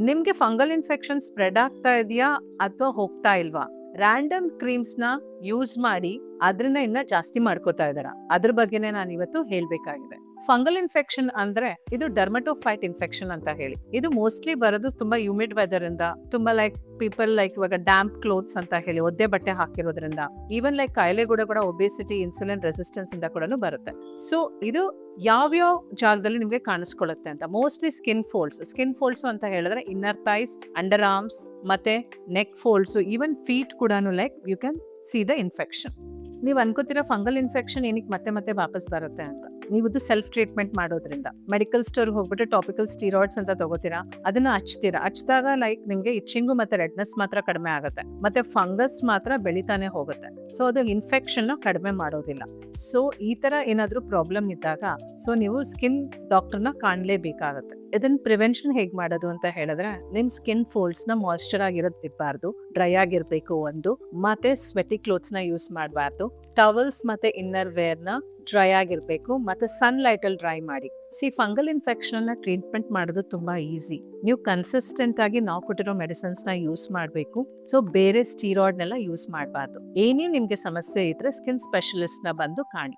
ನಿಮ್ಗೆ fungal infection spread ಆಗ್ತಾ ಇದೆಯಾ ಅಥವಾ ಹೋಗ್ತಾ ಇಲ್ವಾ? ರ್ಯಾಂಡಮ್ ಕ್ರೀಮ್ಸ್ ನ ಯೂಸ್ ಮಾಡಿ ಅದನ್ನ ಇನ್ನ ಜಾಸ್ತಿ ಮಾಡ್ಕೋತಾ ಇದಾರ, ಅದ್ರ ಬಗ್ಗೆನೇ ನಾನು ಇವತ್ತು ಹೇಳ್ಬೇಕಾಗಿದೆ. ಫಂಗಲ್ ಇನ್ಫೆಕ್ಷನ್ ಅಂದ್ರೆ ಇದು ಡರ್ಮಟೋಫೈಟ್ ಇನ್ಫೆಕ್ಷನ್ ಅಂತ ಹೇಳಿ. ಇದು ಮೋಸ್ಟ್ಲಿ ಬರೋದು ತುಂಬಾ ಹ್ಯೂಮಿಡ್ ವೆದರ್ ಇಂದ, ತುಂಬಾ ಪೀಪಲ್ ಇವಾಗ ಡ್ಯಾಂಪ್ ಕ್ಲೋತ್ಸ್ ಅಂತ ಹೇಳಿ ಒದ್ದೆ ಬಟ್ಟೆ ಹಾಕಿರೋದ್ರಿಂದ, ಈವನ್ ಕಾಯಿಲೆಗಳು ಕೂಡ ಒಬೇಸಿಟಿ, ಇನ್ಸುಲಿನ್ ರೆಸಿಸ್ಟೆನ್ಸ್ ಇಂದ ಕೂಡ ಬರುತ್ತೆ. ಸೊ ಇದು ಯಾವ್ಯಾವ ಜಾಗದಲ್ಲಿ ನಿಮ್ಗೆ ಕಾಣಿಸ್ಕೊಳ್ಳುತ್ತೆ ಅಂತ, ಮೋಸ್ಟ್ಲಿ ಸ್ಕಿನ್ ಫೋಲ್ಡ್ಸ್ ಅಂತ ಹೇಳಿದ್ರೆ ಇನ್ನರ್ ಥೈಸ್, ಅಂಡರ್ ಆರ್ಮ್ಸ್, ಮತ್ತೆ ನೆಕ್ ಫೋಲ್ಡ್ಸ್, ಈವನ್ ಫೀಟ್ ಕೂಡ you can see the infection. ನೀವು ಅನ್ಕೋತೀರಾ ಫಂಗಲ್ ಇನ್ಫೆಕ್ಷನ್ ಏನಕ್ಕೆ ಮತ್ತೆ ಮತ್ತೆ ವಾಪಸ್ ಬರುತ್ತೆ ಅಂತ. ನೀವು ಸೆಲ್ಫ್ ಟ್ರೀಟ್ಮೆಂಟ್ ಮಾಡೋದ್ರಿಂದ ಮೆಡಿಕಲ್ ಸ್ಟೋರ್ ಹೋಗ್ಬಿಟ್ಟು ಟಾಪಿಕಲ್ ಸ್ಟೀರಾಯ್ಡ್ಸ್ ಅಂತ ತಗೋತೀರಾ, ಅದನ್ನ ಹಚ್ಚಿದಾಗ ನಿಮ್ಗೆ ಇಚ್ಚಿಂಗು ಮತ್ತೆ ರೆಡ್ನೆಸ್ ಮಾತ್ರ ಕಡಿಮೆ ಆಗುತ್ತೆ, ಮತ್ತೆ ಫಂಗಸ್ ಮಾತ್ರ ಬೆಳಿತಾನೆ ಹೋಗುತ್ತೆ. ಸೊ ಅದು ಇನ್ಫೆಕ್ಷನ್ ಕಡಿಮೆ ಮಾಡೋದಿಲ್ಲ. ಸೊ ಈ ತರ ಏನಾದ್ರೂ ಪ್ರಾಬ್ಲಮ್ ಇದ್ದಾಗ ಸೊ ನೀವು ಸ್ಕಿನ್ ಡಾಕ್ಟರ್ನ ಕಾಣ್ಲೇಬೇಕಾಗತ್ತೆ. ಇದನ್ನ ಪ್ರಿವೆನ್ಷನ್ ಹೇಗ್ ಮಾಡೋದು ಅಂತ ಹೇಳಿದ್ರೆ, ನಿಮ್ ಸ್ಕಿನ್ ಫೋಲ್ಡ್ಸ್ ನ ಮಾಯಿಶ್ಚರ್ ಆಗಿರಬಾರ್ದು, ಡ್ರೈ ಆಗಿರ್ಬೇಕು ಒಂದು, ಮತ್ತೆ ಸ್ವೆಟಿ ಕ್ಲೋತ್ಸ್ ನ ಯೂಸ್ ಮಾಡಬಾರ್ದು, ಟವಲ್ಸ್ ಮತ್ತೆ ಇನ್ನರ್ ವೇರ್ ನ ಡ್ರೈ ಆಗಿರ್ಬೇಕು, ಮತ್ತೆ ಸನ್ ಲೈಟ್ ಅಲ್ಲಿ ಡ್ರೈ ಮಾಡಿ. ಫಂಗಲ್ ಇನ್ಫೆಕ್ಷನ್ ನ ಟ್ರೀಟ್ಮೆಂಟ್ ಮಾಡೋದು ತುಂಬಾ ಈಸಿ. ನೀವು ಕನ್ಸಿಸ್ಟೆಂಟ್ ಆಗಿ ನಾವು ಕೊಟ್ಟಿರೋ ಮೆಡಿಸಿನ್ಸ್ ನ ಯೂಸ್ ಮಾಡಬೇಕು. ಸೊ ಬೇರೆ ಸ್ಟೀರಾಯ್ಡ್ ನೆಲ್ಲ ಯೂಸ್ ಮಾಡಬಾರ್ದು. ಏನೇ ನಿಮ್ಗೆ ಸಮಸ್ಯೆ ಇದ್ರೆ ಸ್ಕಿನ್ ಸ್ಪೆಷಲಿಸ್ಟ್ ನ ಬಂದು ಕಾಣಿ.